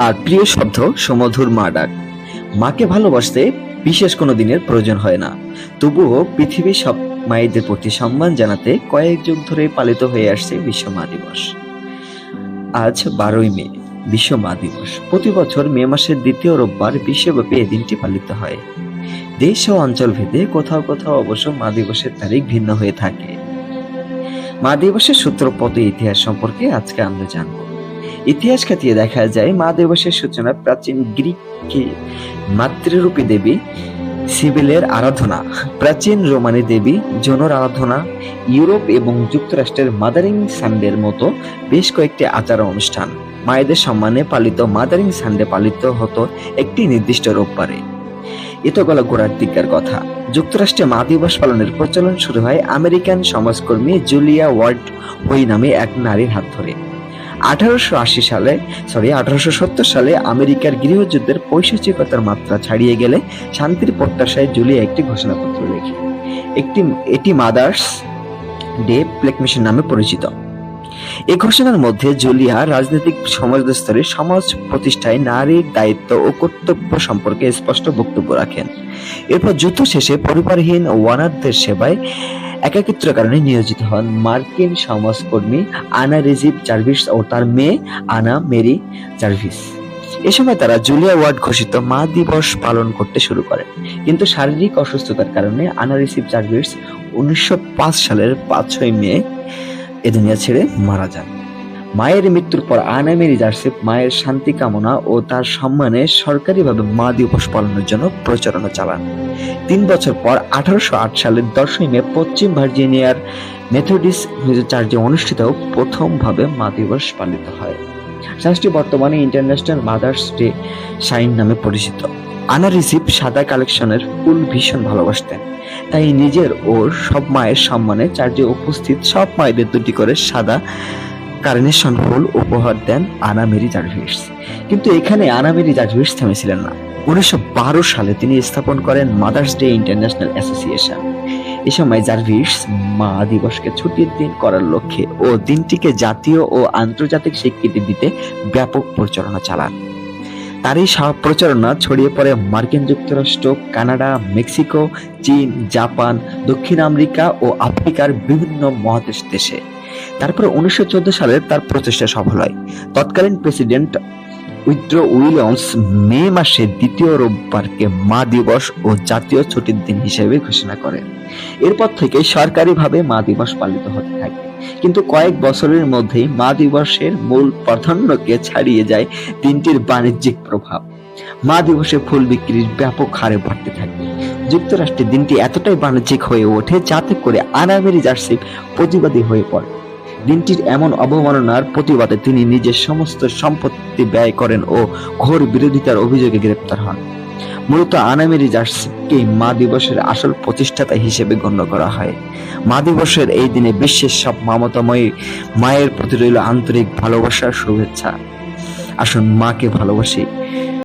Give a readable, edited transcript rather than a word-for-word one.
আর প্রিয় শব্দ সুমধুর মা ডাক। মাকে ভালোবাসতে বিশেষ কোনো দিনের প্রয়োজন হয় না, তবুও পৃথিবীর সব মায়েদের প্রতি সম্মান জানাতে কয়েক যুগ ধরে পালিত হয়ে আসছে বিশ্ব মা দিবস। আজ 12ই মে, বিশ্ব মা দিবস। প্রতি বছর মে মাসের দ্বিতীয় রোববার বিশ্বব্যাপী এই দিনটি পালিত হয়। দেশ ও অঞ্চল ভেদে কোথাও কোথাও অবশ্য মা দিবসের তারিখ ভিন্ন হয়ে থাকে। মা দিবসের সূত্রপদ ইতিহাস সম্পর্কে আজকে আমরা জানব। ইতিহাস খাতিয়ে দেখা যায় মা দিবসের সূচনা প্রাচীন গ্রিকে মাতৃরূপী দেবী সিবিলের আরাধনা, প্রাচীন রোমানি দেবী জোনোর আরাধনা, ইউরোপ এবং যুক্তরাষ্ট্রের মাদারিং সানডের মতো বেশ কয়েকটি আচার অনুষ্ঠান। মায়েদের সম্মানে পালিত মাদারিং সানডে পালিত হতো একটি নির্দিষ্ট রোববারে। এ তো গেল গোড়ার দিকের কথা। যুক্তরাষ্ট্রে মা দিবস পালনের প্রচলন শুরু হয় আমেরিকান সমাজকর্মী জুলিয়া ওয়ার্ড হোই নামে এক নারীর হাত ধরে। 1870 সালে আমেরিকার গৃহযুদ্ধের পৈশাচিকতার মাত্রা ছাড়িয়ে গেলে শান্তির প্রত্যাশায় জুলিয়া একটি ঘোষণাপত্র লেখে। এটি মাদার্স ডে প্লেকমিশন নামে পরিচিত। এই ঘোষণার মধ্যে জুলিয়া রাজনৈতিক সমাজস্তরে সমাজ প্রতিষ্ঠায় নারীর দায়িত্ব ও কর্তব্য সম্পর্কে স্পষ্ট বক্তব্য রাখেন। এরপর যুদ্ধ শেষে পরিবারহীন অনাথদের সেবায় একাকিত্বের কারণে নিয়োজিত হন মার্কিন সমাজকর্মী আনা রিজিভ জার্ভিস ও তার মেয়ে আনা মেরি জার্ভিস। এ সময় তারা জুলিয়া ওয়ার্ড ঘোষিত মা দিবস পালন করতে শুরু করেন, কিন্তু শারীরিক অসুস্থতার কারণে আনা রিজিভ জার্ভিস 1905 সালের 5ই মে এ দুনিয়া ছেড়ে মারা যান। মায়ের মৃত্যুর পর আনা মেরি জার্ভিস মায়ের শান্তি কামনা ও তার সম্মানে সরকারিভাবে মা দিবস পালনের জন্য প্রচারণা চালান। 3 বছর পর 1808 সালের 10ই মে পশ্চিম ভার্জিনিয়ার মেথডিস্ট চার্চে অনুষ্ঠিত প্রথমভাবে মা দিবস পালিত হয়। চার্চটি বর্তমানে ইন্টারন্যাশনাল মাদার্স ডে সাইন নামে পরিচিত। আনা রিসিভ সাদা কালেকশনের ফুল ভীষণ ভালোবাসতেন, তাই নিজের ও সব মায়ের সম্মানে চার্চে উপস্থিত সব মায়েদের 2টি করে সাদা কার্নেশন ফুল উপহার দেন আনা মেরি জার্ভিস। কিন্তু এখানে আনা মেরি জার্ভিস থেমেছিলেন না। 1912 সালে তিনি স্থাপন করেন মাদার্স ডে ইন্টারন্যাশনাল অ্যাসোসিয়েশন। এ সময় জার্ভিস মা দিবসকে ছুটির দিন করার লক্ষ্যে ও দিনটিকে জাতীয় ও আন্তর্জাতিক স্বীকৃতি দিতে ব্যাপক প্রচারণা চালান। তার এই প্রচারণা ছড়িয়ে পড়ে মার্কিন যুক্তরাষ্ট্র, কানাডা, মেক্সিকো, চীন, জাপান, দক্ষিণ আমেরিকা ও আফ্রিকার বিভিন্ন মহাদেশ দেশে। তারপর 1914 সালে তার প্রচেষ্টা সফল হয়। তৎকালীন প্রেসিডেন্ট উইড্রো উইলিয়ামস মে মাসের দ্বিতীয় রোববারকে মা দিবস ও জাতীয় ছুটির দিন হিসেবে ঘোষণা করেন। এরপর থেকে সরকারিভাবে মা দিবস পালিত হতে থাকে। কিন্তু কয়েক বছরের মধ্যেই মা দিবসের মূল প্রাধান্যকে ছাড়িয়ে যায় দিনটির বাণিজ্যিক প্রভাব। মা দিবসে ফুল বিক্রির ব্যাপক হারে বাড়তে থাকে। যুক্তরাষ্ট্রে দিনটি এতটাই বাণিজ্যিক হয়ে ওঠে যাতে করে আনা মেরি জার্ভিস প্রতিবাদী হয়ে পড়ে। দিনটির এমন অবমাননার প্রতিবাদে তিনি নিজের সমস্ত সম্পত্তি ব্যয় করেন ও ঘোর বিরোধিতার অভিযোগে গ্রেপ্তার হন। মূলত আনা মেরি জার্ভিসকে মা দিবসের আসল প্রতিষ্ঠাতা হিসেবে গণ্য করা হয়। মা দিবসের এই দিনে বিশ্বের সব মমতাময়ী মায়ের প্রতি রইল আন্তরিক ভালোবাসার শুভেচ্ছা। আসুন মাকে ভালোবাসি।